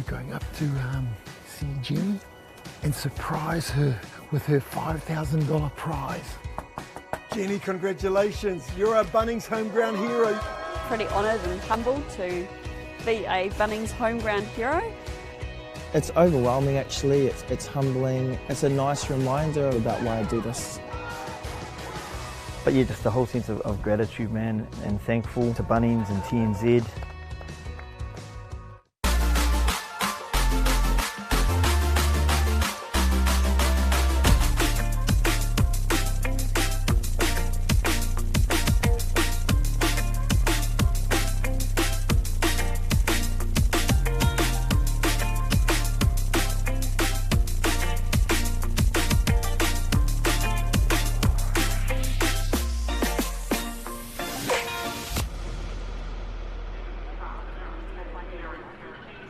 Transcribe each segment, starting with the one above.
we're going up to see Jenny and surprise her with her $5,000 prize. Jenny, congratulations. You're a Bunnings home ground hero. Pretty honoured and humbled to be a Bunnings home ground hero. It's overwhelming actually, it's humbling. It's a nice reminder about why I do this. But yeah, just the whole sense of gratitude, man, and thankful to Bunnings and TNZ.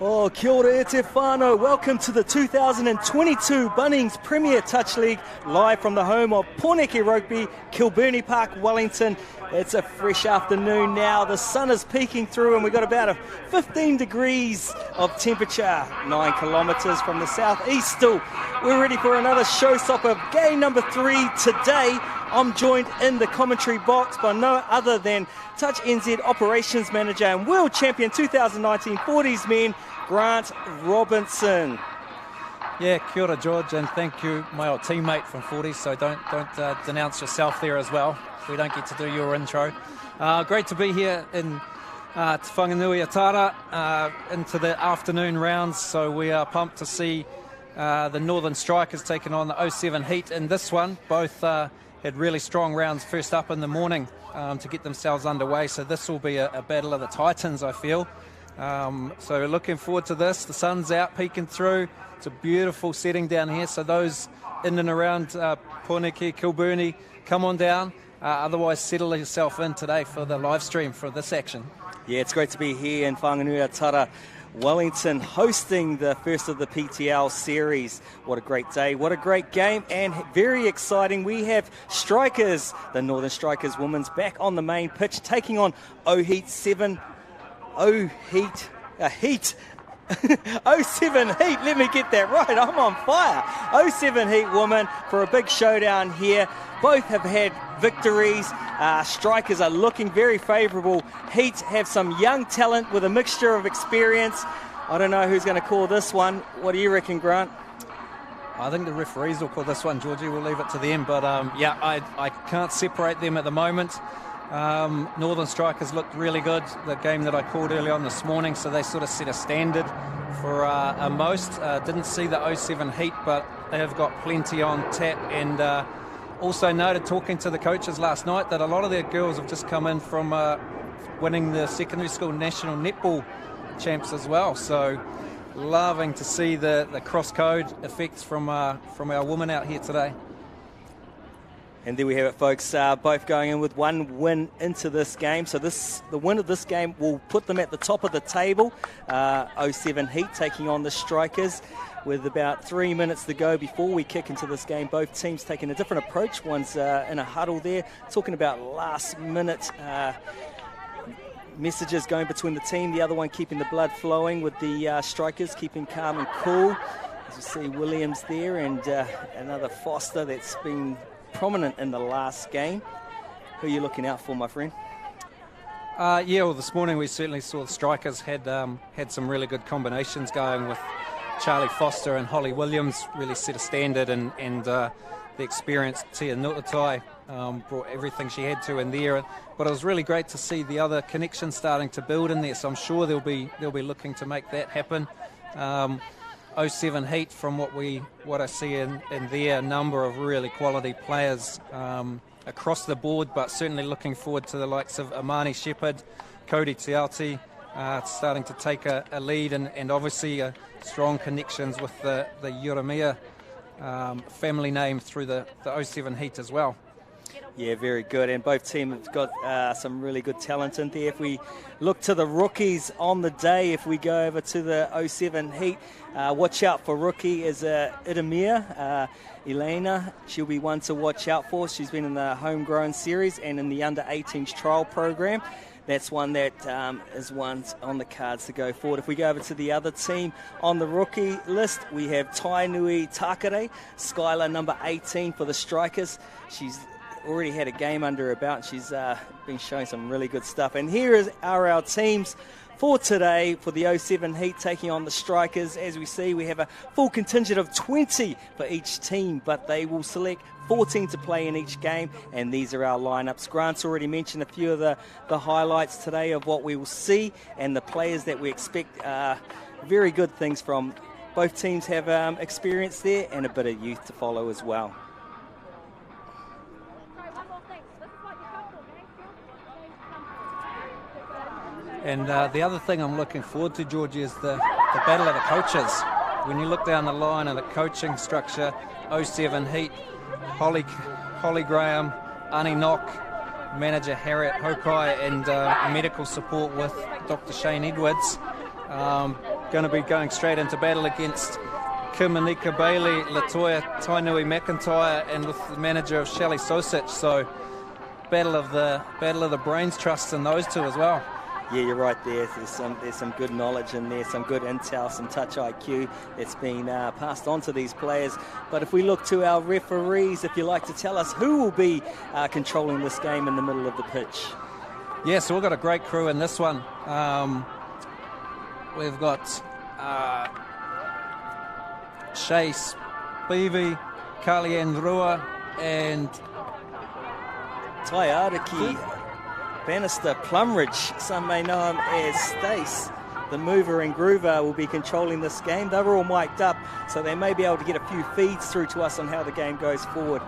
Oh, kia ora e te whānau. Welcome to the 2022 Bunnings Premier Touch League, live from the home of Pōneke Rugby, Kilbirnie Park, Wellington. It's a fresh afternoon now. The sun is peeking through and we've got about 15 degrees of temperature, 9 kilometres from the southeast still. We're ready for another showstopper, game number 3 today. I'm joined in the commentary box by no other than Touch NZ Operations Manager and World Champion 2019 40s men, Grant Robinson. Yeah, kia ora, George, and thank you, my old teammate from 40s, so don't denounce yourself there as well. We don't get to do your intro. Great to be here in Te Whanganui Atara into the afternoon rounds, so we are pumped to see the Northern Strikers taking on the 07 Heat in this one. Both had really strong rounds first up in the morning to get themselves underway, so this will be a battle of the Titans, I feel. So looking forward to this. The sun's out peeking through. It's a beautiful setting down here, so those in and around Pōneke, Kilbirnie, come on down. Otherwise, settle yourself in today for the live stream for this action. Yeah, it's great to be here in Whanganui Atara, Wellington, hosting the first of the PTL series. What a great day, what a great game, and very exciting. We have Strikers, the Northern Strikers women's, back on the main pitch, taking on Heat 07 Heat, let me get that right, I'm on fire. 07 Heat women for a big showdown here. Both have had victories. Strikers are looking very favourable. Heat have some young talent with a mixture of experience. I don't know who's going to call this one. What do you reckon, Grant? I think the referees will call this one, Georgie. We'll leave it to them. But yeah, I can't separate them at the moment. Northern Strikers looked really good, the game that I called early on this morning, so they sort of set a standard for most. Didn't see the 07 Heat, but they have got plenty on tap, and also noted talking to the coaches last night that a lot of their girls have just come in from winning the secondary school national netball champs as well, so loving to see the cross-code effects from our women out here today. And there we have it, folks, both going in with one win into this game. So the win of this game will put them at the top of the table. 07 Heat taking on the Strikers with about 3 minutes to go before we kick into this game. Both teams taking a different approach. One's in a huddle there, talking about last-minute messages going between the team. The other one keeping the blood flowing with the Strikers, keeping calm and cool. As you see, Williams there and another Foster that's been prominent in the last game. Who are you looking out for, my friend? Yeah, well, this morning we certainly saw the Strikers had some really good combinations going with Charlie Foster and Holly Williams. Really set a standard, and the experienced Tia Nuatai brought everything she had to in there. But it was really great to see the other connections starting to build in there, so I'm sure they'll be looking to make that happen. 07 Heat, from what I see in there, a number of really quality players across the board, but certainly looking forward to the likes of Amani Shepherd, Cody Tiauti, starting to take a lead, and obviously strong connections with the Urumia family name through the 07 Heat as well. Yeah, very good. And both teams have got some really good talent in there. If we look to the rookies on the day, if we go over to the 07 Heat, watch out for rookie is Idamir. Elena, she'll be one to watch out for. She's been in the homegrown series and in the under-18s trial program. that's one that is one on the cards to go forward. If we go over to the other team on the rookie list, we have Tainui Takare, Skylar number 18 for the Strikers. She's already had a game under her belt. She's been showing some really good stuff. And here are our teams for today for the 07 Heat taking on the Strikers. As we see, we have a full contingent of 20 for each team, but they will select 14 to play in each game, and these are our lineups. Grant's already mentioned a few of the highlights today of what we will see and the players that we expect very good things from. Both teams have experience there and a bit of youth to follow as well. And the other thing I'm looking forward to, Georgie, is the battle of the coaches. When you look down the line of the coaching structure, 07 Heat, Holly Graham, Ani Knock, manager Harriet Hokai, and medical support with Dr. Shane Edwards. Going to be going straight into battle against Kim Anika Bailey, Latoya Tainui McIntyre, and with the manager of Shelley Sosich. So battle of the brains trust in those two as well. Yeah, you're right there. There's some good knowledge in there, some good intel, some touch IQ that's been passed on to these players. But if we look to our referees, if you like to tell us who will be controlling this game in the middle of the pitch. Yeah, so we've got a great crew in this one. We've got Chase Beavy, Kalian Rua, and Taiariki Bannister Plumridge, some may know him as Stace. The mover and groover will be controlling this game. They're all mic'd up, so they may be able to get a few feeds through to us on how the game goes forward.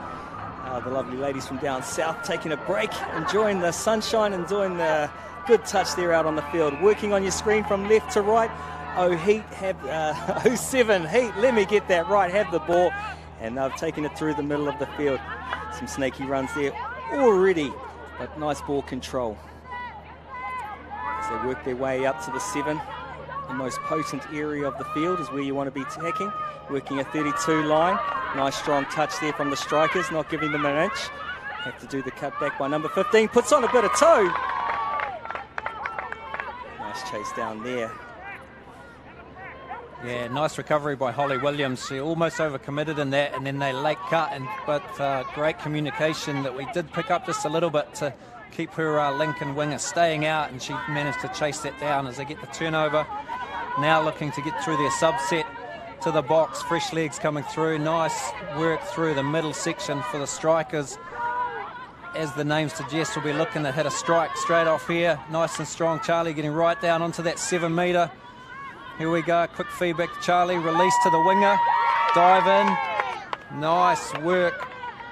The lovely ladies from down south taking a break, enjoying the sunshine, enjoying the good touch there out on the field. Working on your screen from left to right. 07 Heat, let me get that right, have the ball, and they've taken it through the middle of the field. Some snaky runs there already, but nice ball control. As they work their way up to the 7, the most potent area of the field is where you want to be attacking. Working a 32 line. Nice strong touch there from the Strikers, not giving them an inch. Have to do the cutback by number 15. Puts on a bit of toe. Nice chase down there. Yeah, nice recovery by Holly Williams. She almost overcommitted in that, and then they late cut, but great communication that we did pick up just a little bit to keep her Lincoln winger staying out, and she managed to chase that down as they get the turnover. Now looking to get through their subset to the box. Fresh legs coming through. Nice work through the middle section for the Strikers. As the name suggests, we'll be looking to hit a strike straight off here. Nice and strong. Charlie getting right down onto that 7 metre. Here we go, quick feedback to Charlie, release to the winger, dive in, nice work,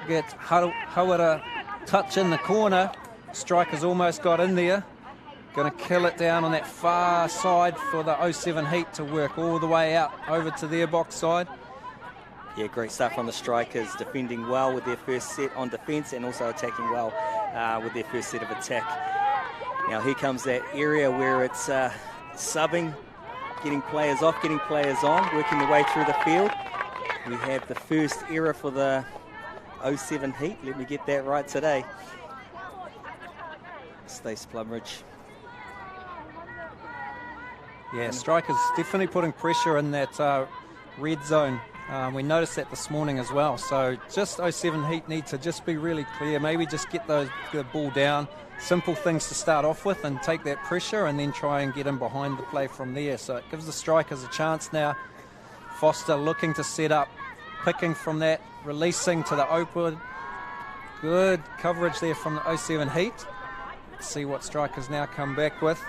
get Hawara touch in the corner, Strikers almost got in there, going to kill it down on that far side for the 07 Heat to work all the way out over to their box side. Yeah, great stuff from the Strikers, defending well with their first set on defence and also attacking well with their first set of attack. Now here comes that area where it's subbing, getting players off, getting players on, working their way through the field. We have the first error for the 07 Heat. Let me get that right today. Stace Plumridge. Yeah, Strikers definitely putting pressure in that red zone. We noticed that this morning as well. So just 07 Heat need to just be really clear. Maybe just get the ball down. Simple things to start off with and take that pressure and then try and get in behind the play from there. So it gives the Strikers a chance now. Foster looking to set up, picking from that, releasing to the open. Good coverage there from the 07 Heat. Let's see what Strikers now come back with.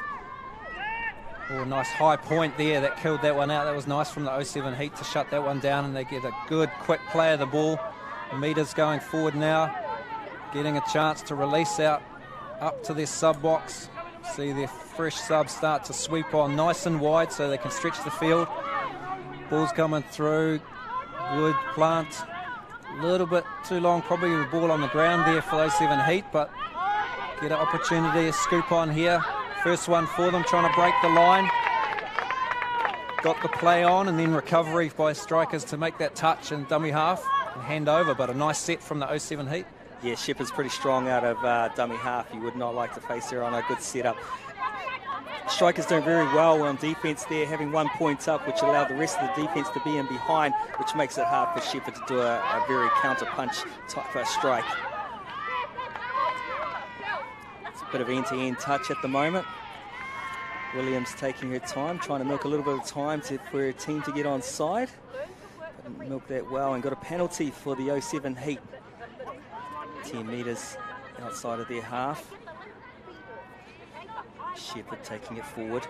Oh, nice high point there that killed that one out. That was nice from the 07 Heat to shut that one down, and they get a good quick play of the ball. Meters going forward now, getting a chance to release out up to their sub box. See their fresh subs start to sweep on nice and wide so they can stretch the field. Ball's coming through, good plant. A little bit too long, probably the ball on the ground there for those 07 Heat, but get an opportunity to scoop on here. First one for them, trying to break the line. Got the play on, and then recovery by Strikers to make that touch and dummy half and hand over, but a nice set from the 07 Heat. Yeah, Shepherd's pretty strong out of dummy half. You would not like to face her on a good setup. Strikers doing very well on defence there, having 1 point up, which allowed the rest of the defence to be in behind, which makes it hard for Shepherd to do a very counter-punch type of strike. It's a bit of end-to-end touch at the moment. Williams taking her time, trying to milk a little bit of time for her team to get on side. Didn't milk that well and got a penalty for the 07 heat. 10 metres outside of their half. Shepherd taking it forward.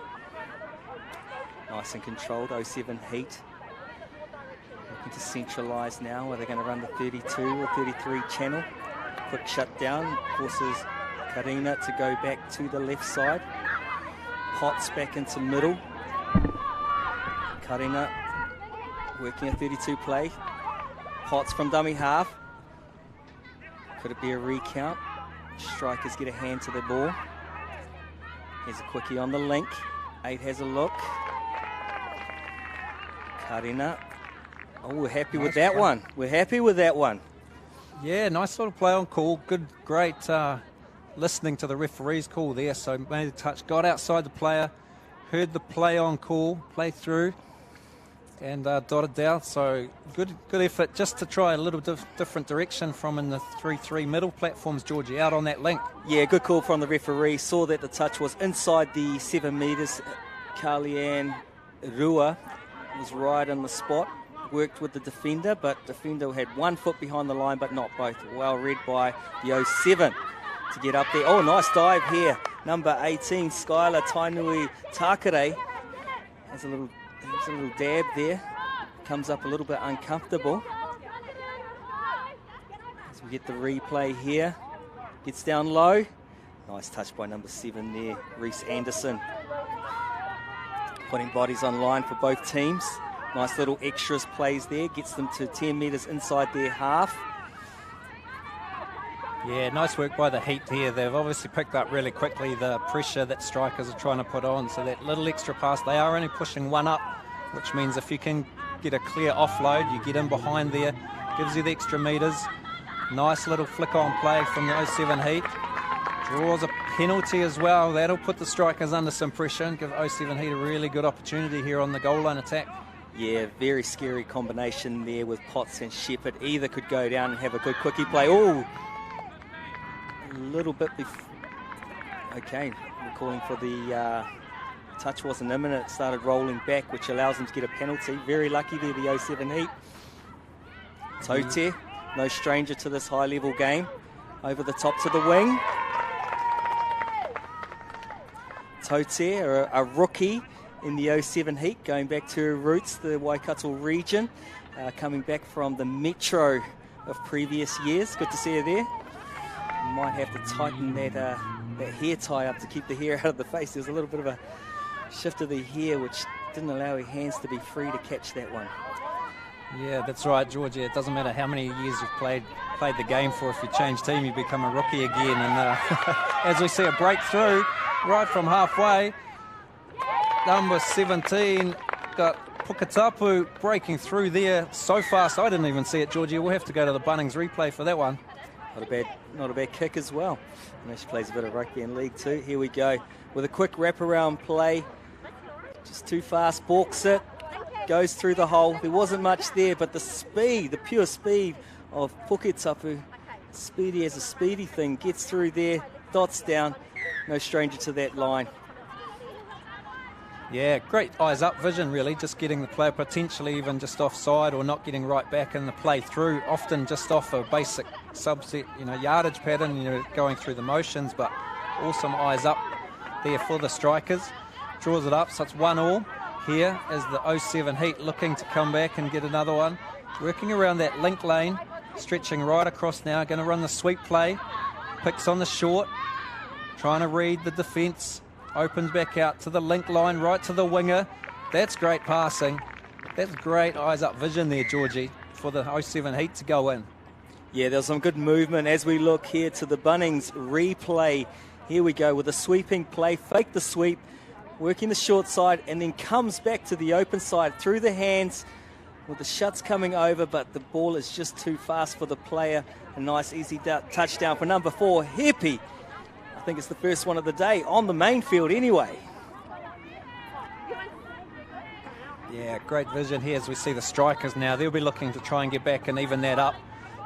Nice and controlled, 07 heat. Looking to centralise now. Are they going to run the 32 or 33 channel? Quick shutdown, forces Karina to go back to the left side. Potts back into middle. Karina working a 32 play. Potts from dummy half. Could it be a recount? Strikers get a hand to the ball. Here's a quickie on the link. 8 has a look. Karina. Oh, we're happy with that one. We're happy with that one. Yeah, nice little play on call. Good, great listening to the referee's call there. So made a touch, got outside the player, heard the play on call, play through, and dotted down. So good effort just to try a little different direction from in the 3-3 middle platforms, Georgie, out on that link. Yeah, good call from the referee. Saw that the touch was inside the 7 metres. Carlianne Rua was right on the spot. Worked with the defender, but defender had 1 foot behind the line, but not both. Well read by the 07 to get up there. Oh, nice dive here. Number 18, Skylar Tainui Takare. Has a little dab there. Comes up a little bit uncomfortable. As we get the replay here. Gets down low. Nice touch by number 7 there, Reese Anderson. Putting bodies on line for both teams. Nice little extras plays there. Gets them to 10 metres inside their half. Yeah, nice work by the Heat here. They've obviously picked up really quickly the pressure that strikers are trying to put on. So that little extra pass, they are only pushing 1 up, which means if you can get a clear offload, you get in behind there, gives you the extra metres. Nice little flick on play from the 07 Heat. Draws a penalty as well. That'll put the strikers under some pressure and give 07 Heat a really good opportunity here on the goal line attack. Yeah, very scary combination there with Potts and Shepherd. Either could go down and have a good quickie play. Oh, a little bit before. Okay, we're calling for the touch wasn't imminent. It started rolling back, which allows them to get a penalty. Very lucky there, the 07 Heat. Tote, no stranger to this high-level game. Over the top to the wing. Tote, a rookie in the 07 Heat, going back to her roots, the Waikato region, coming back from the Metro of previous years. Good to see her there. Might have to tighten that hair tie up to keep the hair out of the face. There's a little bit of a shift of the hair, which didn't allow her hands to be free to catch that one. Yeah, that's right, Georgia. It doesn't matter how many years you've played the game for. If you change team, you become a rookie again. And as we see a breakthrough right from halfway, number 17 got Pukatapu breaking through there so fast. I didn't even see it, Georgia. We'll have to go to the Bunnings replay for that one. Not a bad kick as well. I know she plays a bit of rugby in League 2. Here we go with a quick wraparound play. Just too fast, balks it, goes through the hole. There wasn't much there, but the speed, the pure speed of Puketapu, speedy as a speedy thing, gets through there, dots down. No stranger to that line. Yeah, great eyes-up vision, really, just getting the player potentially even just offside or not getting right back in the play through, often just off a basic subset, yardage pattern, going through the motions, but awesome eyes-up there for the strikers. Draws it up, so it's 1-1 here as the 07 Heat looking to come back and get another one. Working around that link lane, stretching right across now, going to run the sweep play, picks on the short, trying to read the defence. Opens back out to the link line, right to the winger. That's great passing. That's great eyes-up vision there, Georgie, for the 07 Heat to go in. Yeah, there's some good movement as we look here to the Bunnings replay. Here we go with a sweeping play, fake the sweep, working the short side, and then comes back to the open side through the hands with the shots coming over, but the ball is just too fast for the player. A nice easy touchdown for number 4, Hippie. I think it's the first one of the day on the main field anyway. Yeah, great vision here as we see the strikers now. They'll be looking to try and get back and even that up.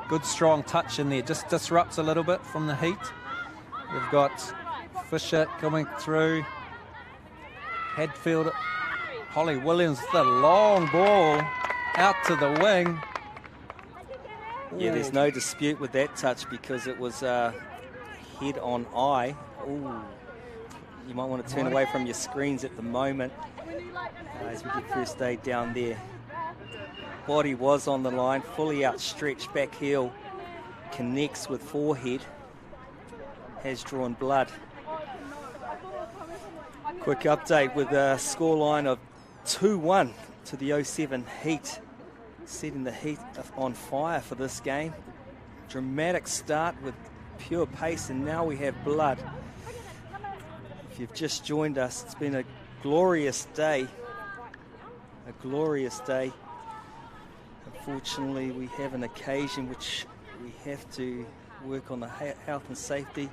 Good strong touch in there, just disrupts a little bit from the heat. We've got Fisher coming through. Hadfield, Holly Williams, the long ball out to the wing. Yeah, there's no dispute with that touch because it was head on eye. Ooh. You might want to turn away from your screens at the moment as we get first aid down there. Body was on the line, fully outstretched, back heel, connects with forehead, has drawn blood. Quick update with a scoreline of 2-1 to the 07 Heat, setting the Heat on fire for this game. Dramatic start with pure pace, and now we have blood. If you've just joined us, it's been a glorious day. A glorious day. Unfortunately, we have an occasion which we have to work on the health and safety.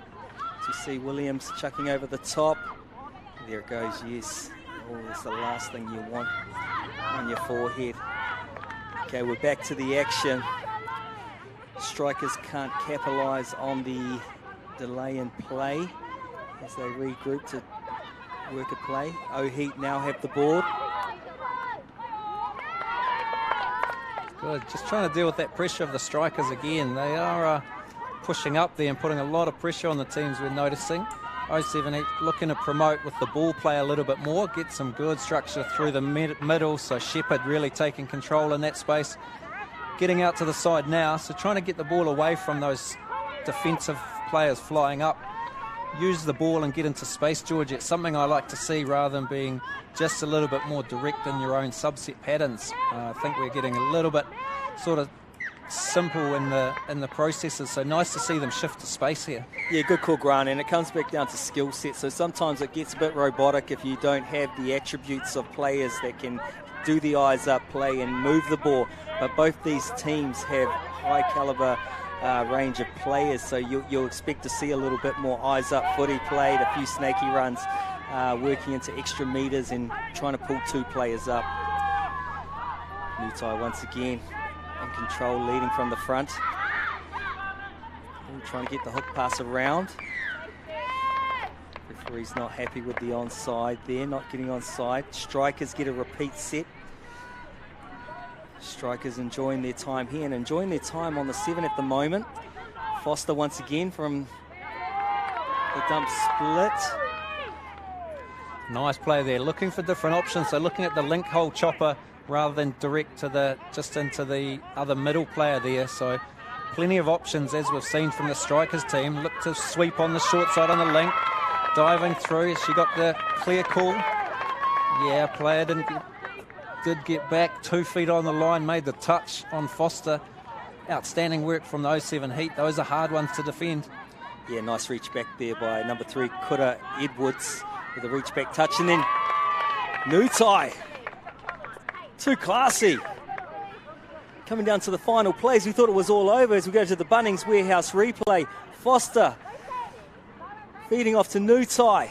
To see Williams chucking over the top. There it goes, yes. Oh, that's the last thing you want on your forehead. Okay, we're back to the action. Strikers can't capitalise on the delay in play as they regroup to work a play. Heat now have the ball. Good, just trying to deal with that pressure of the strikers again. They are pushing up there and putting a lot of pressure on the teams we're noticing. 07 looking to promote with the ball play a little bit more, get some good structure through the middle, so Shepherd really taking control in that space. Getting out to the side now, so trying to get the ball away from those defensive players flying up. Use the ball and get into space, George. It's something I like to see rather than being just a little bit more direct in your own subset patterns. I think we're getting a little bit sort of simple in the processes, so nice to see them shift to space here. Yeah, good call, Grant, and it comes back down to skill set. So sometimes it gets a bit robotic if you don't have the attributes of players that can do the eyes up play and move the ball. But both these teams have high caliber range of players, so you'll expect to see a little bit more eyes up footy played, a few snaky runs, working into extra meters and trying to pull 2 players up. Nutai once again in control, leading from the front. Trying to get the hook pass around. Referee's not happy with the onside there, not getting onside. Strikers get a repeat set. Strikers enjoying their time here and enjoying their time on the 7 at the moment. Foster once again from the dump split. Nice play there, looking for different options, so looking at the link hole chopper rather than direct to just into the other middle player there, so plenty of options as we've seen from the Strikers team. Look to sweep on the short side on the link, diving through. She got the clear call. Yeah, player did get back 2 feet on the line, made the touch on Foster. Outstanding work from the 07 Heat. Those are hard ones to defend. Yeah, nice reach back there by number 3, Kura Edwards, with a reach back touch, and then Nutai. Too classy. Coming down to the final plays, we thought it was all over as we go to the Bunnings Warehouse replay. Foster feeding off to Nutai.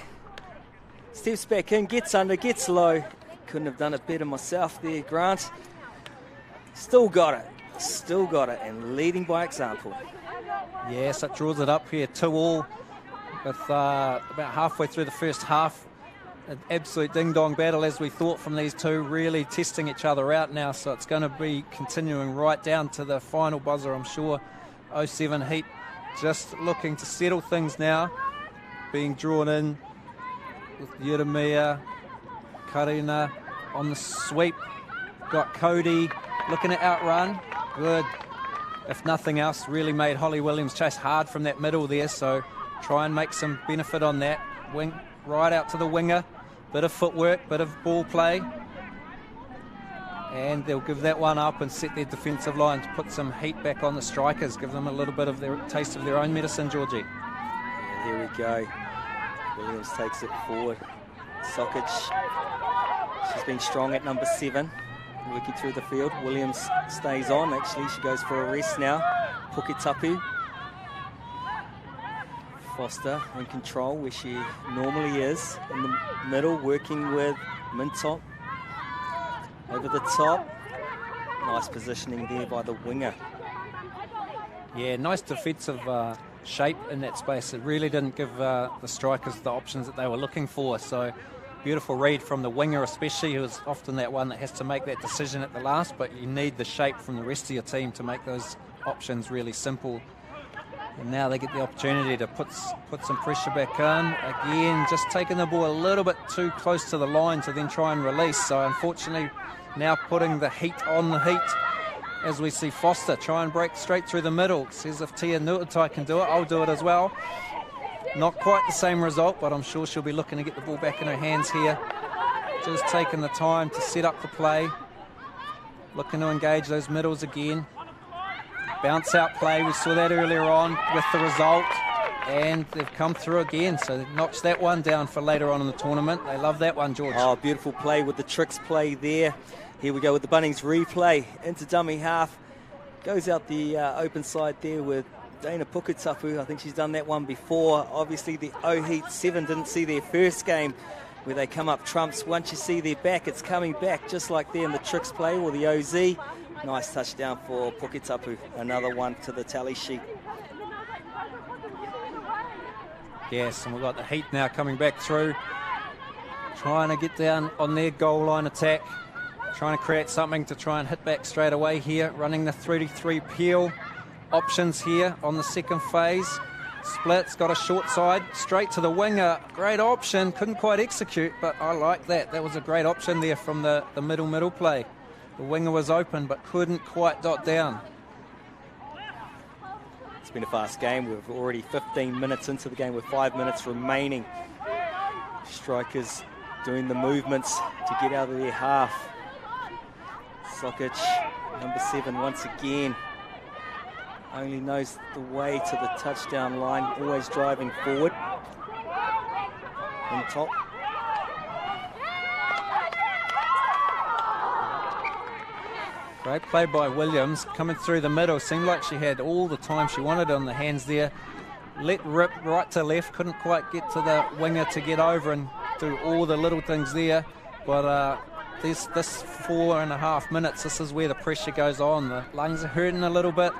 Steps back in, gets under, gets low. Couldn't have done it better myself there, Grant. Still got it, and leading by example. Yes, that draws it up here, 2-2 with about halfway through the first half. An absolute ding-dong battle as we thought from these two, really testing each other out now, so it's going to be continuing right down to the final buzzer, I'm sure. 07 Heat just looking to settle things now, being drawn in with Yeremia, Karina on the sweep. Got Cody looking to outrun. Good. If nothing else, really made Holly Williams chase hard from that middle there, so try and make some benefit on that. Wing right out to the winger. Bit of footwork, bit of ball play. And they'll give that one up and set their defensive line to put some heat back on the Strikers, give them a little bit of their taste of their own medicine, Georgie. Yeah, there we go. Williams takes it forward. Sokic, she's been strong at number 7. working through the field. Williams stays on. Actually, she goes for a rest now. Puketapu. Foster in control where she normally is. In the middle, working with Mintok. Over the top. Nice positioning there by the winger. Yeah, nice defensive shape in that space. It really didn't give the strikers the options that they were looking for. So beautiful read from the winger especially, who's often that one that has to make that decision at the last, but you need the shape from the rest of your team to make those options really simple. And now they get the opportunity to put some pressure back in. Again, just taking the ball a little bit too close to the line to then try and release. So unfortunately, now putting the heat on the heat as we see Foster try and break straight through the middle. Says if Tia Nuatai can do it, I'll do it as well. Not quite the same result, but I'm sure she'll be looking to get the ball back in her hands here. Just taking the time to set up the play. Looking to engage those middles again. Bounce out play, we saw that earlier on with the result. And they've come through again, so they've notched that one down for later on in the tournament. They love that one, George. Oh, beautiful play with the tricks play there. Here we go with the Bunnings replay into dummy half. Goes out the open side there with Dana Puketapu. I think she's done that one before. Obviously the O-Heat 7 didn't see their first game where they come up trumps. Once you see their back, it's coming back just like there in the tricks play or the OZ. Nice touchdown for Puketapu. Another one to the tally sheet. Yes, and we've got the Heat now coming back through. Trying to get down on their goal line attack. Trying to create something to try and hit back straight away here. Running the 33 peel options here on the second phase. Split's got a short side, straight to the winger. Great option, couldn't quite execute, but I like that. That was a great option there from the middle play. The winger was open, but couldn't quite dot down. It's been a fast game. We're already 15 minutes into the game with 5 minutes remaining. Strikers doing the movements to get out of their half. Sokic, number 7, once again. Only knows the way to the touchdown line, always driving forward. On top. Great play by Williams, coming through the middle. Seemed like she had all the time she wanted on the hands there. Let rip right to left, couldn't quite get to the winger to get over and do all the little things there. But this 4.5 minutes, this is where the pressure goes on. The lungs are hurting a little bit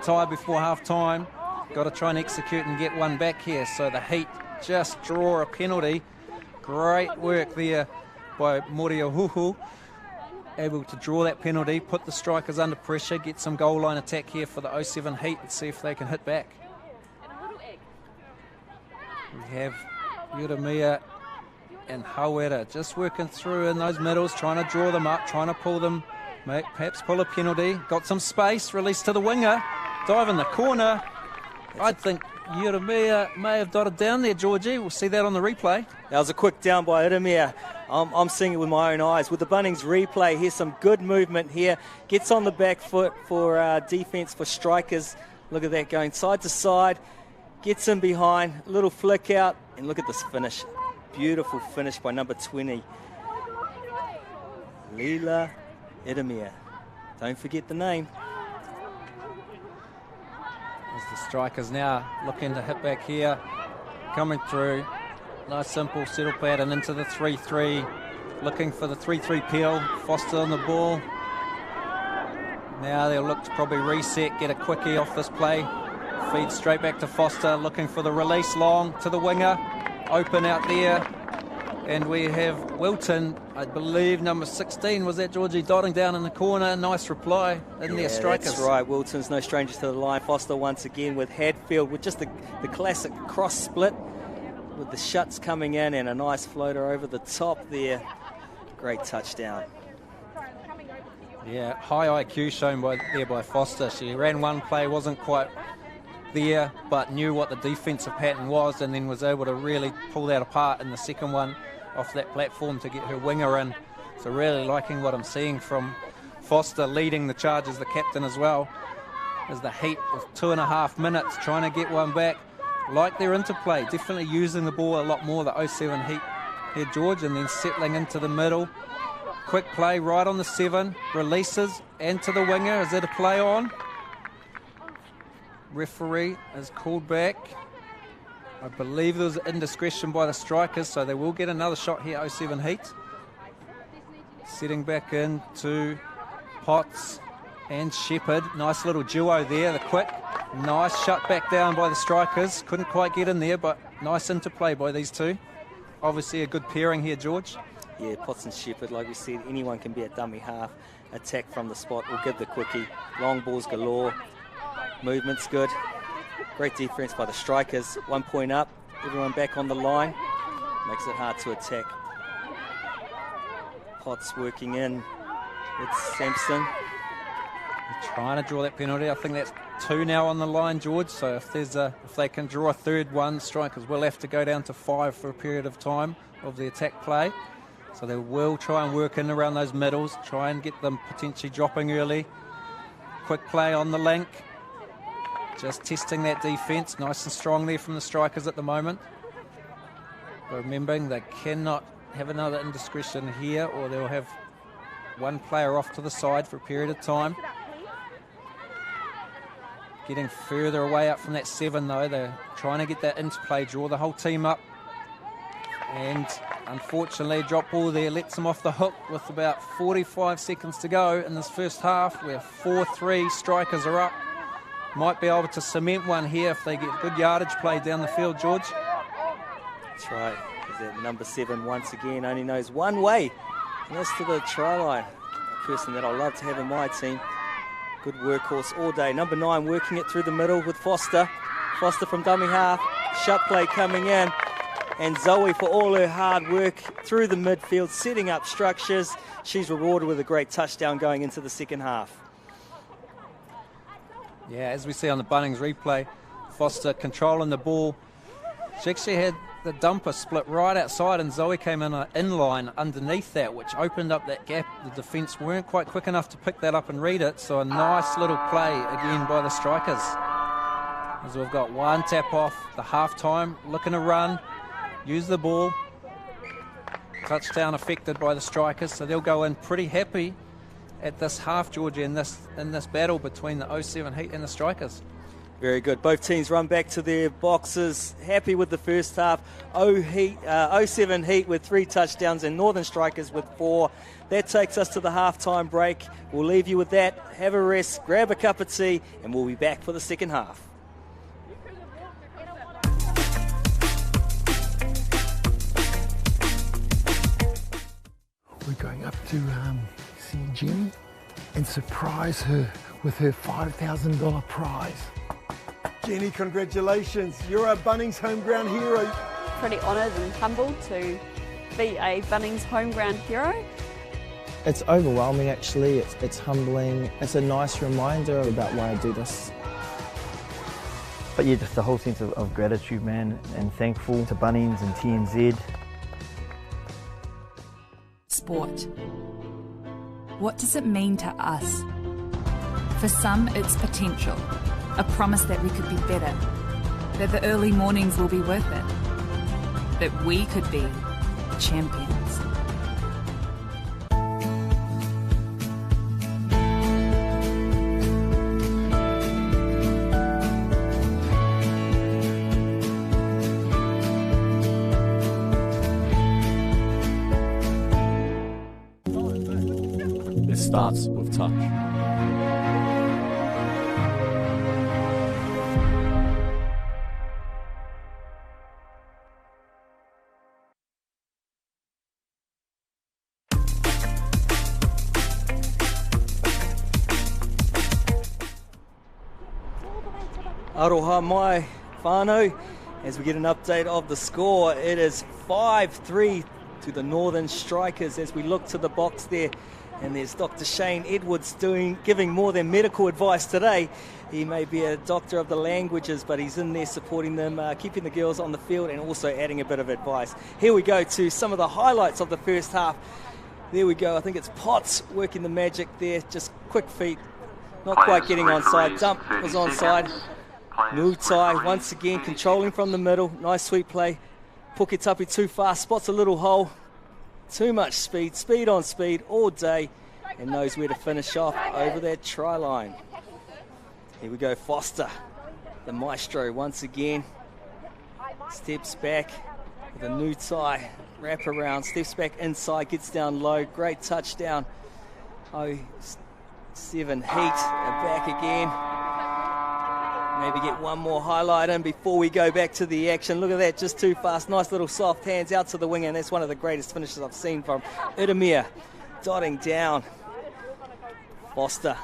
tired before half time. Got to try and execute and get one back here. So the Heat just draw a penalty. Great work there by Moriahuhu. Able to draw that penalty, put the strikers under pressure, get some goal line attack here for the 07 Heat and see if they can hit back. We have Urumia and Hawera just working through in those middles, trying to draw them up, trying to pull them, perhaps pull a penalty. Got some space, release to the winger, dive in the corner. I think Urumia may have dotted down there, Georgie. We'll see that on the replay. That was a quick down by Urumia. I'm seeing it with my own eyes. With the Bunnings replay, here's some good movement here. Gets on the back foot for defence for strikers. Look at that, going side to side. Gets in behind, little flick out, and look at this finish. Beautiful finish by number 20. Leela Edemir. Don't forget the name. As the strikers now looking to hit back here. Coming through. Nice simple settle pattern into the 3-3. Looking for the 3-3 peel. Foster on the ball. Now they'll look to probably reset, get a quickie off this play. Feed straight back to Foster, looking for the release long to the winger. Open out there. And we have Wilton, I believe, number 16. Was that Georgie dotting down in the corner? Nice reply in their strikers. That's right. Wilton's no stranger to the line. Foster once again with Hadfield with just the classic cross split with the shuts coming in and a nice floater over the top there. Great touchdown. Yeah, high IQ shown by Foster. She ran one play, wasn't quite there, but knew what the defensive pattern was and then was able to really pull that apart in the second one off that platform to get her winger in. So really liking what I'm seeing from Foster, leading the charge as the captain as well. As the Heat with 2.5 minutes trying to get one back. Like their interplay, definitely using the ball a lot more, the 07 Heat here, George, and then settling into the middle. Quick play right on the 7, releases, and to the winger. Is it a play on? Referee has called back. I believe there was indiscretion by the strikers, so they will get another shot here, 07 Heat. Setting back in to Potts and Shepherd. Nice little duo there, the quick. Nice shut back down by the strikers. Couldn't quite get in there, but nice interplay by these two. Obviously a good pairing here, George. Yeah, Potts and Shepherd, like we said, anyone can be a dummy half. Attack from the spot, we'll give the quickie. Long balls galore. Movement's good. Great defense by the strikers. 1 point up. Everyone back on the line. Makes it hard to attack. Potts working in with Sampson. They're trying to draw that penalty. I think that's 2 now on the line, George. So if they can draw a third one, strikers will have to go down to 5 for a period of time of the attack play. So they will try and work in around those middles, try and get them potentially dropping early. Quick play on the link. Just testing that defence, nice and strong there from the strikers at the moment. But remembering they cannot have another indiscretion here, or they'll have one player off to the side for a period of time. Getting further away up from that 7 though, they're trying to get that interplay, draw the whole team up. And unfortunately, drop ball there lets them off the hook with about 45 seconds to go in this first half, where 4-3 strikers are up. Might be able to cement one here if they get good yardage play down the field, George. That's right, because that number 7 once again only knows one way, and that's to the try line. A person that I love to have in my team. Good workhorse all day. Number 9 working it through the middle with Foster. Foster from dummy half. Shut play coming in. And Zoe, for all her hard work through the midfield, setting up structures. She's rewarded with a great touchdown going into the second half. Yeah, as we see on the Bunnings replay, Foster controlling the ball. She actually had the dumper split right outside, and Zoe came in inline underneath that, which opened up that gap. The defence weren't quite quick enough to pick that up and read it, so a nice little play again by the strikers. As we've got one tap off, the half-time, looking to run. Use the ball. Touchdown affected by the strikers, so they'll go in pretty happy at this half, Georgia, in this battle between the 07 Heat and the strikers. Very good. Both teams run back to their boxes. Happy with the first half. 07 Heat with 3 touchdowns and Northern Strikers with 4. That takes us to the half-time break. We'll leave you with that. Have a rest, grab a cup of tea, and we'll be back for the second half. We're going up to see Jenny and surprise her with her $5,000 prize. Jenny, congratulations. You're a Bunnings home ground hero. Pretty honoured and humbled to be a Bunnings home ground hero. It's overwhelming actually, it's humbling. It's a nice reminder about why I do this. But yeah, just the whole sense of gratitude, man, and thankful to Bunnings and TNZ. Sport. What does it mean to us? For some, it's potential, a promise that we could be better, that the early mornings will be worth it, that we could be champions. It starts with touch. Aroha mai whānau, as we get an update of the score. It is 5-3 to the Northern Strikers as we look to the box there. And there's Dr. Shane Edwards giving more than medical advice today. He may be a doctor of the languages, but he's in there supporting them, keeping the girls on the field and also adding a bit of advice. Here we go to some of the highlights of the first half. There we go. I think it's Potts working the magic there. Just quick feet. Not quite getting onside. Dump was onside. Mutai once again controlling from the middle. Nice sweep play. Puketapi too fast. Spots a little hole. too much speed, speed on speed all day, and knows where to finish off over that try line. Here we go, Foster, the maestro once again. Steps back with a new tie, wrap around, steps back inside, gets down low, great touchdown. 07 Heat are back again. Maybe get one more highlight in before we go back to the action. Look at that, just too fast. Nice little soft hands out to the wing, and that's one of the greatest finishes I've seen from Idemir. Dotting down. Foster,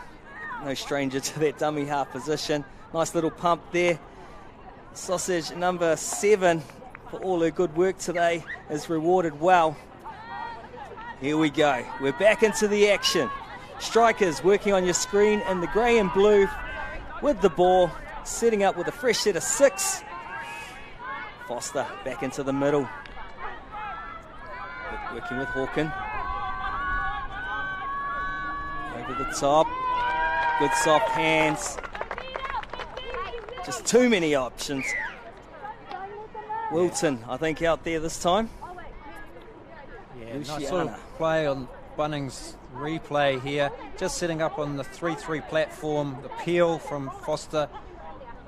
no stranger to that dummy half position. Nice little pump there. Sausage number 7, for all her good work today, is rewarded well. Here we go. We're back into the action. Strikers working on your screen in the grey and blue with the ball, setting up with a fresh set of 6. Foster back into the middle, working with Hawken. Over the top, good soft hands. Just too many options. Wilton, I think, out there this time. Yeah, nice little play on Bunnings replay here. Just setting up on the 3-3 platform. The peel from Foster.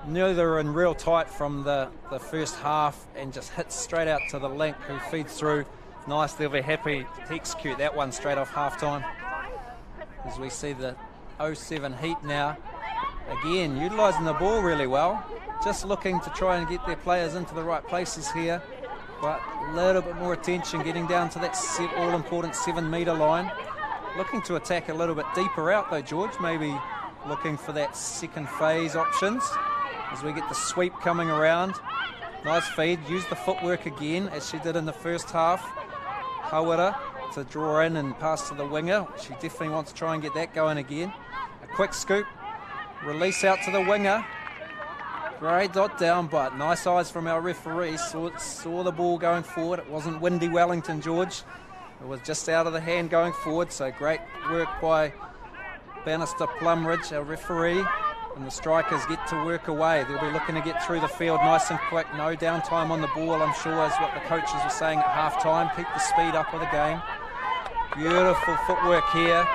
Knew they were in real tight from the first half and just hits straight out to the link, who feeds through. Nice, they'll be happy to execute that one straight off half-time. As we see the 07 Heat now, again, utilising the ball really well. Just looking to try and get their players into the right places here, but a little bit more attention, getting down to that all-important 7-metre line. Looking to attack a little bit deeper out though, George, maybe looking for that second phase options as we get the sweep coming around. Nice feed, use the footwork again as she did in the first half. Hawara to draw in and pass to the winger. She definitely wants to try and get that going again. A quick scoop, release out to the winger. Great dot down, but nice eyes from our referee. Saw the ball going forward. It wasn't windy Wellington, George. It was just out of the hand going forward, so great work by Bannister Plumridge, our referee. And the strikers get to work away. They'll be looking to get through the field nice and quick. No downtime on the ball, I'm sure, is what the coaches were saying at half-time. Keep the speed up of the game. Beautiful footwork here.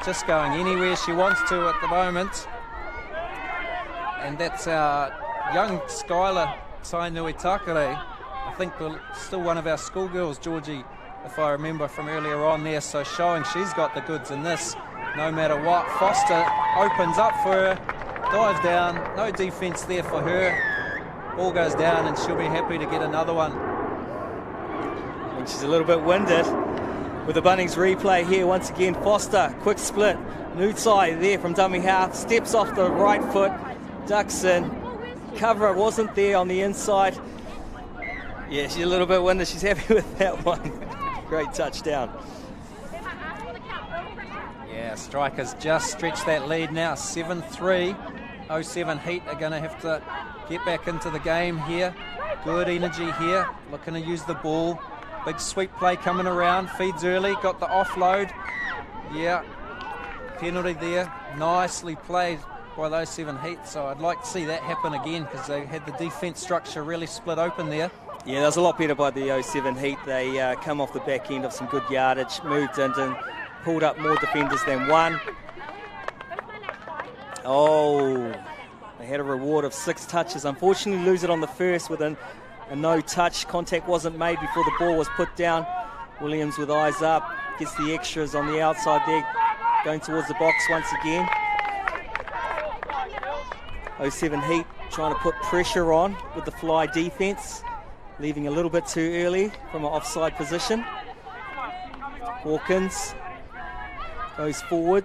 Just going anywhere she wants to at the moment. And that's our young Skylar Tainui Takare. I think still one of our schoolgirls, Georgie, if I remember from earlier on there. So showing she's got the goods in this, no matter what. Foster opens up for her. Dive down, no defence there for her. Ball goes down and she'll be happy to get another one. And she's a little bit winded with the Bunnings replay here. Once again, Foster, quick split. Nutai there from dummy half, steps off the right foot, ducks in. Cover wasn't there on the inside. Yeah, she's a little bit winded. She's happy with that one. Great touchdown. Yeah, strikers just stretch that lead now, 7-3. 07 Heat are going to have to get back into the game here. Good energy here, looking to use the ball. Big sweep play coming around, feeds early, got the offload. Yeah, penalty there, nicely played by those 07 Heat. So I'd like to see that happen again because they had the defence structure really split open there. Yeah, that was a lot better by the 07 Heat. They come off the back end of some good yardage, moved into, pulled up more defenders than one. Oh, they had a reward of 6 touches. Unfortunately, lose it on the first with a no touch. Contact wasn't made before the ball was put down. Williams with eyes up, gets the extras on the outside there, going towards the box once again. 07 Heat trying to put pressure on with the fly defence, leaving a little bit too early from an offside position. Hawkins goes forward.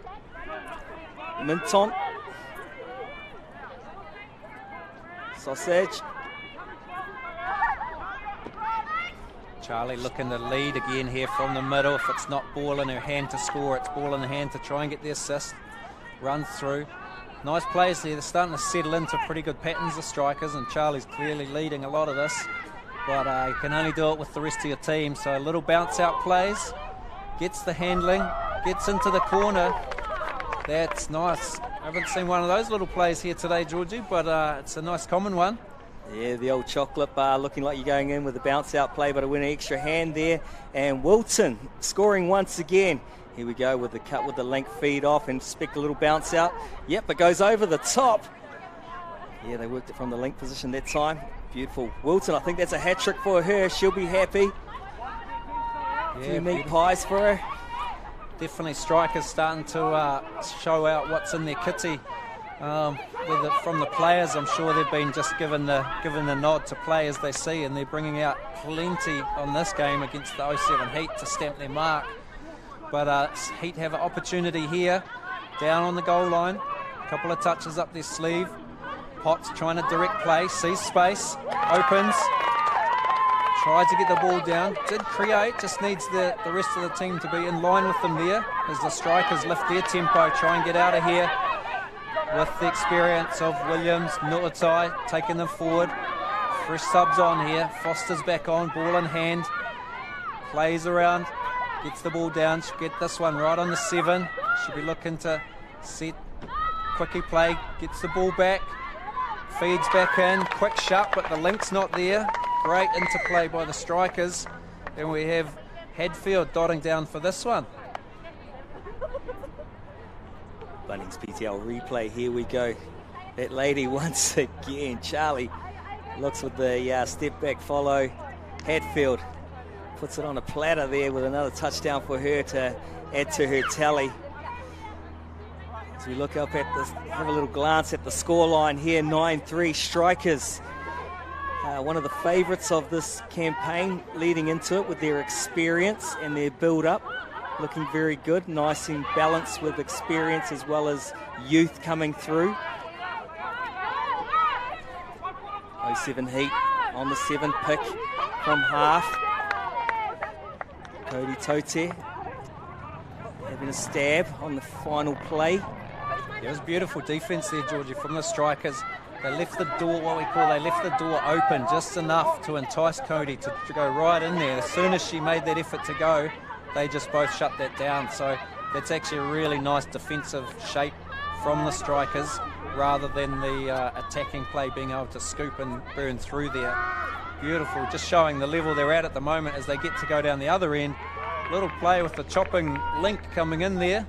Minton. Sausage. Charlie looking to lead again here from the middle. If it's not ball in her hand to score, it's ball in the hand to try and get the assist. Run through. Nice plays there. They're starting to settle into pretty good patterns, the strikers, and Charlie's clearly leading a lot of this. But you can only do it with the rest of your team. So a little bounce out plays. Gets the handling. Gets into the corner. That's nice. I haven't seen one of those little plays here today, Georgie, but it's a nice common one. Yeah, the old chocolate bar looking like you're going in with a bounce out play, but a winning extra hand there. And Wilton scoring once again. Here we go with the cut with the length feed off and expect a little bounce out. Yep, it goes over the top. Yeah, they worked it from the link position that time. Beautiful. Wilton, I think that's a hat trick for her. She'll be happy. Yeah, Few meat pies for her. Definitely strikers starting to show out what's in their kitty. From the players, I'm sure they've been just given the nod to play as they see, and they're bringing out plenty on this game against the 07 Heat to stamp their mark. But Heat have an opportunity here, down on the goal line. A couple of touches up their sleeve. Potts trying to direct play, sees space, opens, tries to get the ball down, did create, just needs the rest of the team to be in line with them there as the strikers lift their tempo, try and get out of here with the experience of Williams, Nuatai taking them forward. Fresh subs on here, Foster's back on, ball in hand, plays around, gets the ball down, she'll get this one right on the 7, she'll be looking to set, quickie play, gets the ball back, feeds back in, quick shot, but the link's not there. Great interplay by the strikers. And we have Hadfield dotting down for this one. Bunnings PTL replay, here we go. That lady once again, Charlie, looks with the step back follow. Hadfield puts it on a platter there with another touchdown for her to add to her tally. As we look up at this, have a little glance at the scoreline here, 9-3 strikers. One of the favourites of this campaign leading into it with their experience and their build-up. Looking very good, nice and balanced with experience as well as youth coming through. 07 Heat on the 7 pick from half. Cody Tote having a stab on the final play. It was beautiful defence there, Georgie, from the strikers. They left the door, they left the door open just enough to entice Cody to go right in there. As soon as she made that effort to go, they just both shut that down. So that's actually a really nice defensive shape from the strikers rather than the attacking play being able to scoop and burn through there. Beautiful, just showing the level they're at the moment as they get to go down the other end. Little play with the chopping link coming in there.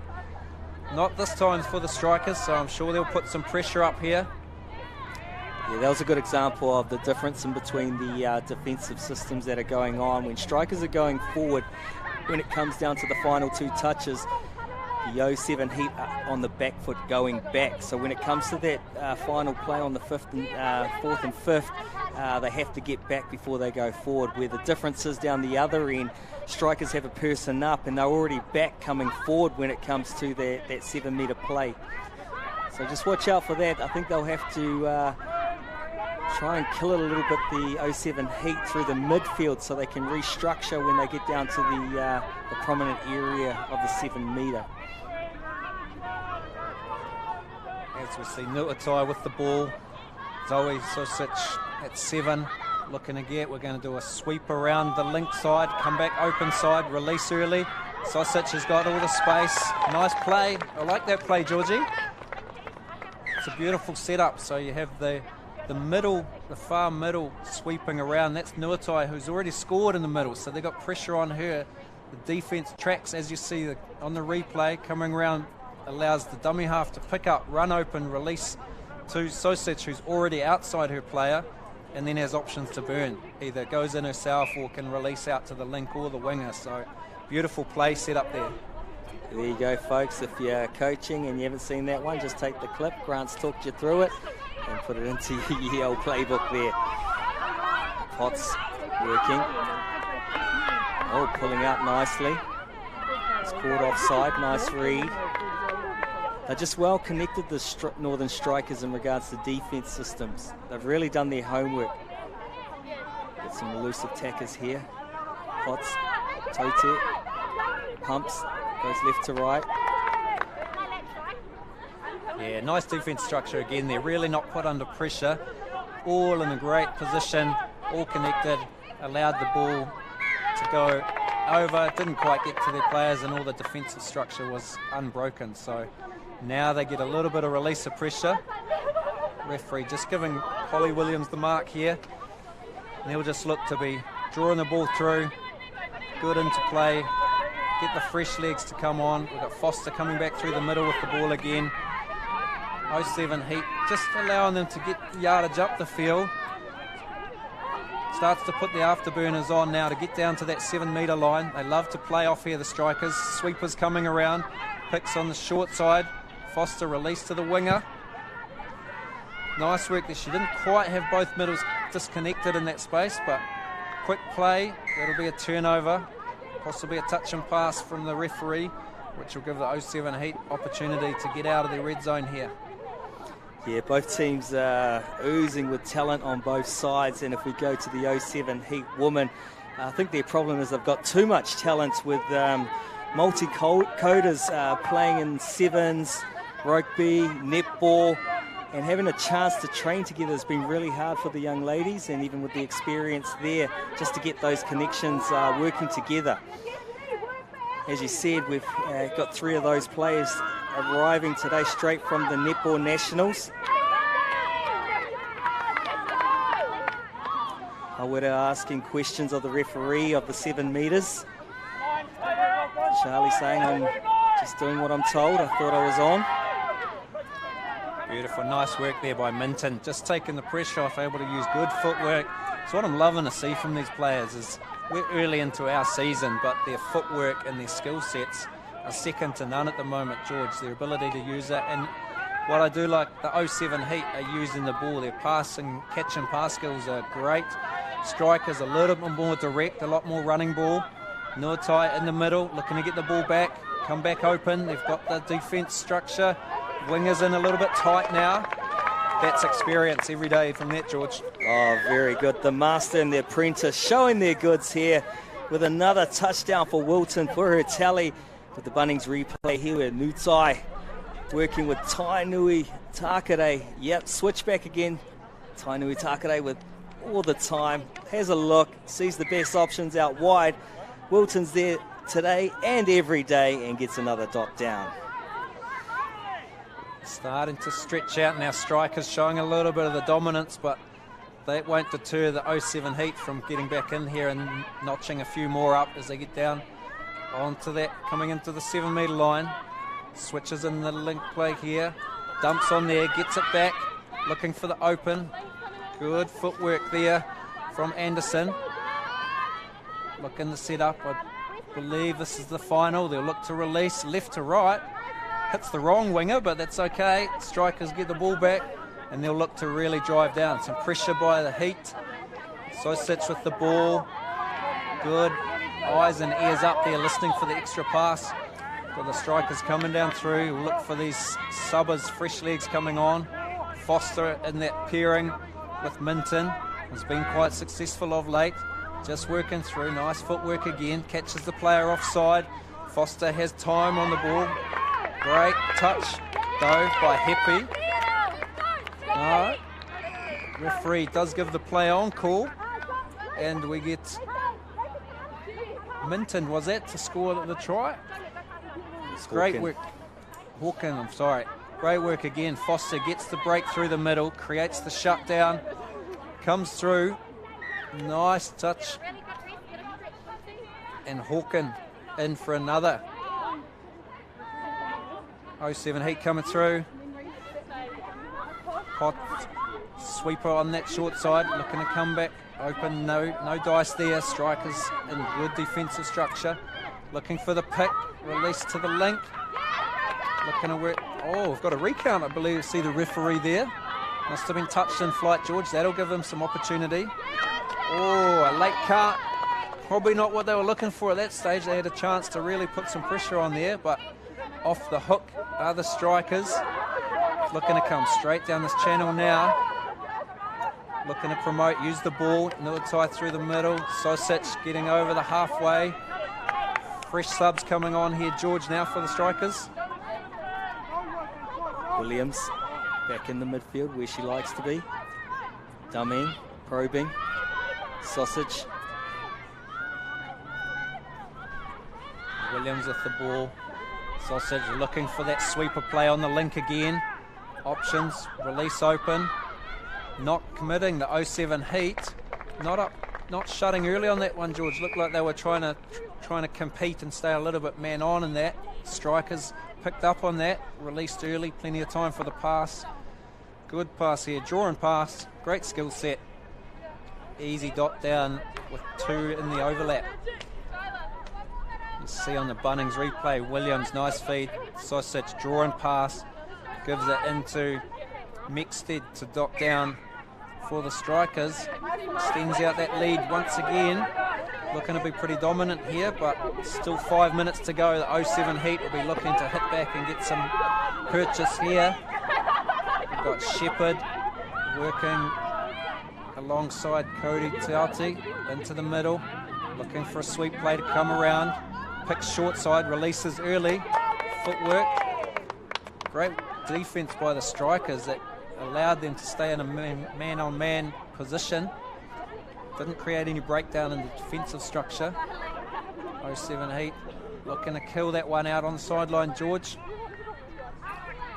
Not this time for the strikers, so I'm sure they'll put some pressure up here. Yeah, that was a good example of the difference in between the defensive systems that are going on. When strikers are going forward, when it comes down to the final 2 touches, the 07 Heat are on the back foot going back. So when it comes to that final play on the 4th and 5th, they have to get back before they go forward. Where the difference is down the other end, strikers have a person up and they're already back coming forward when it comes to that 7-metre play. So just watch out for that. I think they'll have to try and kill it a little bit, the 07 Heat, through the midfield so they can restructure when they get down to the prominent area of the 7-metre. As we see Nuatai with the ball, Zoe Sosic at 7, looking to get, we're going to do a sweep around the link side, come back open side, release early. Sosic has got all the space, nice play. I like that play, Georgie. It's a beautiful setup, so you have the middle, the far middle sweeping around. That's Nuatai, who's already scored in the middle, so they got pressure on her. The defense tracks, as you see on the replay, coming around, allows the dummy half to pick up, run open, release to Sosic, who's already outside her player, and then has options to burn. Either goes in herself or can release out to the link or the winger. So beautiful play set up there. There you go, folks. If you're coaching and you haven't seen that one, just take the clip. Grant's talked you through it and put it into your Yale playbook there. Potts working. Oh, pulling out nicely. It's caught offside. Nice read. They're just well connected, the Northern Strikers, in regards to defence systems. They've really done their homework. Got some elusive tackers here. Potts, Tote, pumps, goes left to right. Yeah, nice defence structure again. They're really not put under pressure. All in a great position, all connected, allowed the ball to go over. Didn't quite get to their players, and all the defensive structure was unbroken. So now they get a little bit of release of pressure. Referee just giving Holly Williams the mark here. And he'll just look to be drawing the ball through, good into play, get the fresh legs to come on. We've got Foster coming back through the middle with the ball again. 07 Heat, just allowing them to get yardage up the field. Starts to put the afterburners on now to get down to that 7 metre line. They love to play off here, the Strikers. Sweepers coming around, picks on the short side. Foster released to the winger. Nice work there. She didn't quite have both middles disconnected in that space, but quick play. That'll be a turnover, possibly a touch and pass from the referee, which will give the 07 Heat opportunity to get out of their red zone here. Yeah, both teams are oozing with talent on both sides, and if we go to the 07 Heat women, I think their problem is they've got too much talent with multi-coders playing in sevens, rugby, netball, and having a chance to train together has been really hard for the young ladies, and even with the experience there, just to get those connections working together. As you said, we've got 3 of those players arriving today straight from the Netball Nationals. Hawera asking questions of the referee of the 7 metres. Charlie saying, I'm just doing what I'm told. I thought I was on. Beautiful, nice work there by Minton. Just taking the pressure off, able to use good footwork. It's what I'm loving to see from these players is we're early into our season, but their footwork and their skill sets are second to none at the moment, George. Their ability to use it, and what I do like, the 07 Heat are using the ball. Their passing, catch and pass skills are great. Strikers a little bit more direct, a lot more running ball. Nuatai in the middle, looking to get the ball back, come back open. They've got the defence structure. Wingers in a little bit tight now. That's experience every day from that, George. Oh, very good. The master and the apprentice showing their goods here with another touchdown for Wilton for her tally. With the Bunnings replay here with Nutai working with Tainui Takare. Yep, switch back again. Tainui Takare with all the time. Has a look, sees the best options out wide. Wilton's there today and every day and gets another dot down. Starting to stretch out now. Strikers showing a little bit of the dominance, but that won't deter the 07 Heat from getting back in here and notching a few more up as they get down onto that, coming into the 7 metre line. Switches in the link play here, dumps on there, gets it back, looking for the open. Good footwork there from Anderson. Looking to set up, I believe this is the final. They'll look to release left to right. Hits the wrong winger, but that's okay. Strikers get the ball back and they'll look to really drive down. Some pressure by the Heat. So sits with the ball. Good eyes and ears up there listening for the extra pass. Got the Strikers coming down through. We'll look for these subbers, fresh legs coming on. Foster in that pairing with Minton has been quite successful of late. Just working through. Nice footwork again. Catches the player offside. Foster has time on the ball. Great touch, though, by Heppy. No. Referee does give the play on call. And we get Minton, was that, to score the try? Great work. Hawken, I'm sorry. Great work again. Foster gets the break through the middle, creates the shutdown, comes through. Nice touch. And Hawken in for another. 07 Heat coming through. Hot sweeper on that short side, looking to come back open. No dice there. Strikers in good defensive structure. Looking for the pick. Release to the link. Looking to work. Oh, we've got a recount, I believe. See the referee there. Must have been touched in flight, George. That'll give them some opportunity. Oh, a late cut. Probably not what they were looking for at that stage. They had a chance to really put some pressure on there, but off the hook are the Strikers. Looking to come straight down this channel now. Looking to promote, use the ball. Nuatai through the middle. Sosic getting over the halfway. Fresh subs coming on here, George, now for the Strikers. Williams back in the midfield where she likes to be. Dumming, probing. Sausage. Williams with the ball. Sausage looking for that sweeper play on the link again. Options, release open. not committing the 07 Heat. Not shutting early on that one, George. Looked like they were trying to compete and stay a little bit man on in that. Strikers picked up on that, released early, plenty of time for the pass. Good pass here, draw and pass, great skill set. Easy dot down with 2 in the overlap. You see on the Bunnings replay, Williams, nice feed, Sausage, draw and pass, gives it into Mexted to dot down for the Strikers. Extends out that lead once again. Looking to be pretty dominant here, but still 5 minutes to go. The 07 Heat will be looking to hit back and get some purchase here. We've got Shepherd working alongside Cody Tauti into the middle, looking for a sweep play to come around. Picks short side, releases early, footwork. Great defense by the Strikers that allowed them to stay in a man-on-man position. Didn't create any breakdown in the defensive structure. 07 Heat looking to kill that one out on the sideline, George.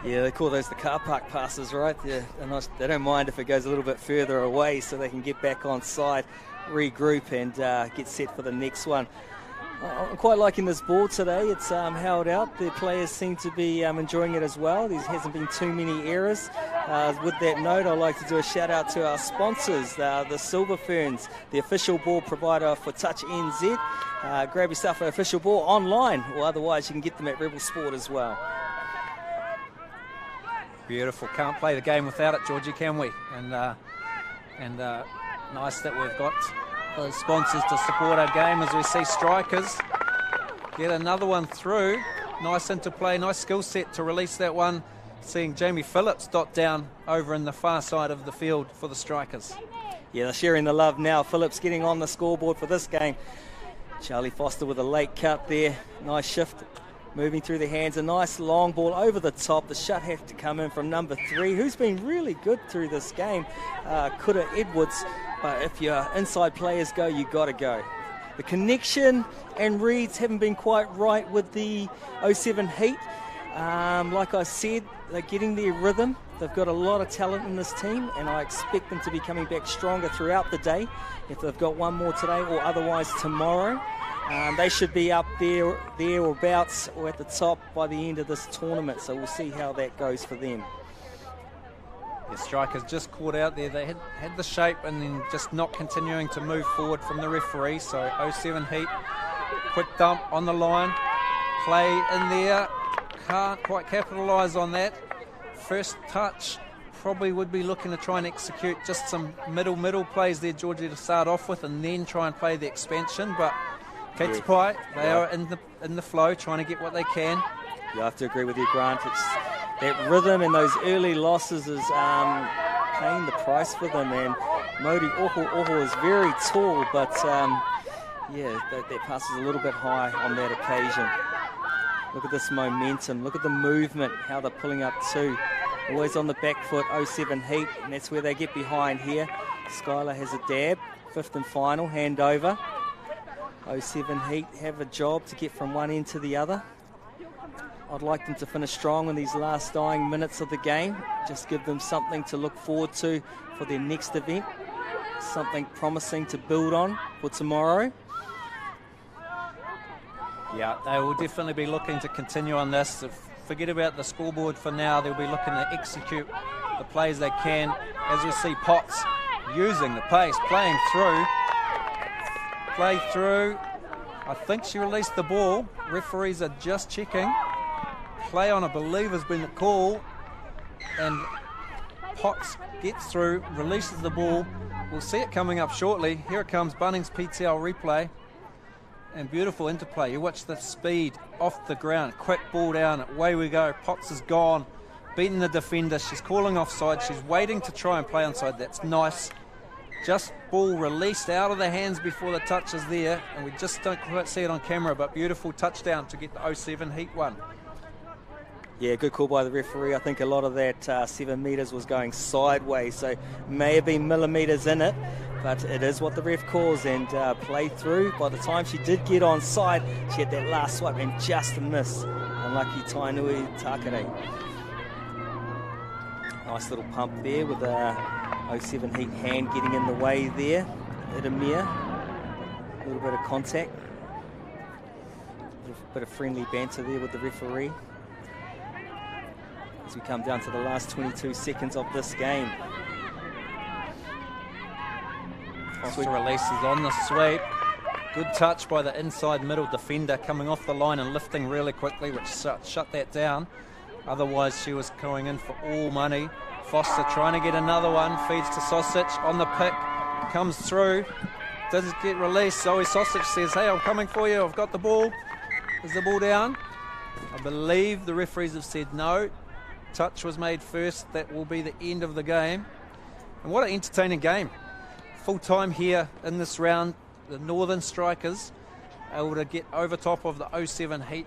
Yeah, they call those the car park passes, right? They don't mind if it goes a little bit further away so they can get back on side, regroup and get set for the next one. I'm quite liking this ball today. It's held out. The players seem to be enjoying it as well. There hasn't been too many errors. With that note, I'd like to do a shout out to our sponsors, the Silver Ferns, the official ball provider for Touch NZ. Grab yourself an official ball online, or otherwise you can get them at Rebel Sport as well. Beautiful. Can't play the game without it, Georgie, can we? And nice that we've got those sponsors to support our game as we see Strikers get another one through. Nice interplay, nice skill set to release that one. Seeing Jamie Phillips dot down over in the far side of the field for the Strikers. Yeah, they're sharing the love now. Phillips getting on the scoreboard for this game. Charlie Foster with a late cut there. Nice shift. Moving through the hands, a nice long ball over the top. The shot had to come in from number 3, who's been really good through this game, Kuda Edwards. But if your inside players go, you got to go. The connection and reads haven't been quite right with the 07 Heat. Like I said, they're getting their rhythm. They've got a lot of talent in this team, and I expect them to be coming back stronger throughout the day. If they've got one more today or otherwise tomorrow, they should be up there or abouts or at the top by the end of this tournament. So we'll see how that goes for them. The Strikers just caught out there. They had the shape and then just not continuing to move forward from the referee. So 07 Heat, quick dump on the line. Play in there. Can't quite capitalise on that. First touch, probably would be looking to try and execute just some middle plays there, Georgie, to start off with, and then try and play the expansion. But Kate's Pie, they are in the flow, trying to get what they can. You have to agree with you, Grant. It's that rhythm and those early losses is paying the price for them. And Modi Oho is very tall, but that pass is a little bit high on that occasion. Look at this momentum. Look at the movement, how they're pulling up too. Always on the back foot, 07 Heat, and that's where they get behind here. Skylar has a dab, 5th and final, handover. 07 Heat have a job to get from one end to the other. I'd like them to finish strong in these last dying minutes of the game. Just give them something to look forward to for their next event. Something promising to build on for tomorrow. Yeah, they will definitely be looking to continue on this. Forget about the scoreboard for now. They'll be looking to execute the plays they can. As we see Potts using the pace, playing through. Play through. I think she released the ball. Referees are just checking. Play on, I believe, has been the call. And Potts gets through, releases the ball. We'll see it coming up shortly. Here it comes, Bunnings PTL replay. And beautiful interplay. You watch the speed off the ground. Quick ball down. Away we go. Potts is gone. Beating the defender. She's calling offside. She's waiting to try and play onside. That's nice. Just ball released out of the hands before the touch is there. And we just don't quite see it on camera. But beautiful touchdown to get the 07 Heat one. Yeah, good call by the referee. I think a lot of that 7 metres was going sideways. So may have been millimetres in it. But it is what the ref calls, and play through. By the time she did get on side, she had that last swipe and just a miss. Unlucky Tainui Takare. Nice little pump there with 07 heat hand getting in the way there at Amir. A little bit of contact. A bit of friendly banter there with the referee. As we come down to the last 22 seconds of this game. Foster releases on the sweep. Good touch by the inside middle defender coming off the line and lifting really quickly, which shut that down. Otherwise, she was going in for all money. Foster trying to get another one, feeds to Sausage on the pick, comes through, doesn't get released. Zoe Sausage says, hey, I'm coming for you, I've got the ball. Is the ball down? I believe the referees have said no. Touch was made first, that will be the end of the game. And what an entertaining game. Full time here in this round. The Northern Strikers able to get over top of the 07 heat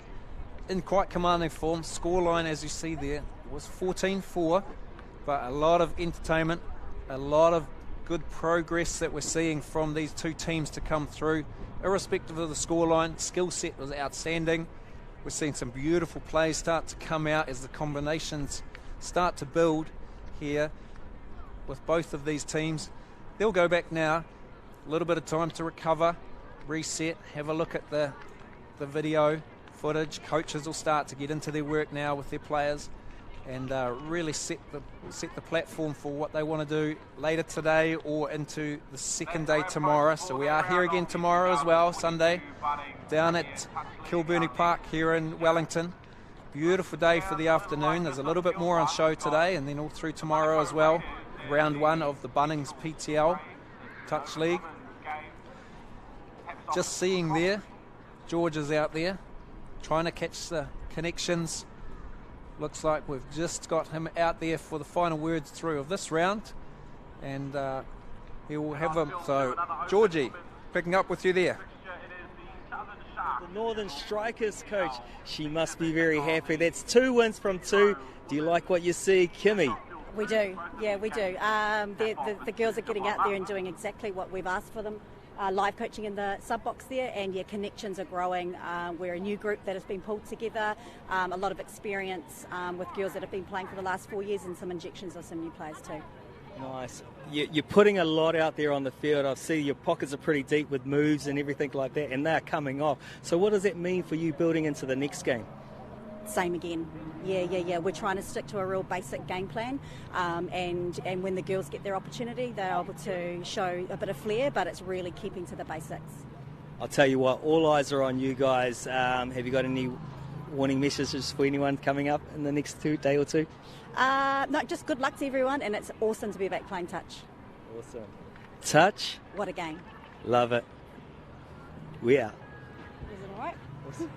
in quite commanding form. Scoreline, as you see there, was 14-4, but a lot of entertainment, a lot of good progress that we're seeing from these two teams to come through. Irrespective of the scoreline, skill set was outstanding. We're seeing some beautiful plays start to come out as the combinations start to build here with both of these teams. They'll go back now. A little bit of time to recover, reset, have a look at the video footage. Coaches will start to get into their work now with their players and really set the platform for what they want to do later today or into the second day tomorrow. So we are here again tomorrow as well, Sunday, down at Kilbirnie Park here in Wellington. Beautiful day for the afternoon. There's a little bit more on show today and then all through tomorrow as well. Round 1 of the Bunnings PTL Touch League. Just seeing there, George is out there trying to catch the connections. Looks like we've just got him out there for the final words through of this round, and he will have them. So, Georgie, picking up with you there. The Northern Strikers coach, she must be very happy. That's 2 wins from 2. Do you like what you see, Kimmy? We do, yeah, we do. The girls are getting out there and doing exactly what we've asked for them. Live coaching in the sub box there, and yeah, connections are growing. We're a new group that has been pulled together, a lot of experience with girls that have been playing for the last 4 years, and some injections of some new players too. Nice. You're putting a lot out there on the field. I see your pockets are pretty deep with moves and everything like that, and they're coming off. So what does that mean for you building into the next game? Same again. Yeah. We're trying to stick to a real basic game plan, and when the girls get their opportunity, they're able to show a bit of flair, but it's really keeping to the basics. I'll tell you what, all eyes are on you guys. Have you got any warning messages for anyone coming up in the next day or two? No, just good luck to everyone, and it's awesome to be back playing touch. Awesome. Touch? What a game. Love it. We out. Is it all right? Awesome.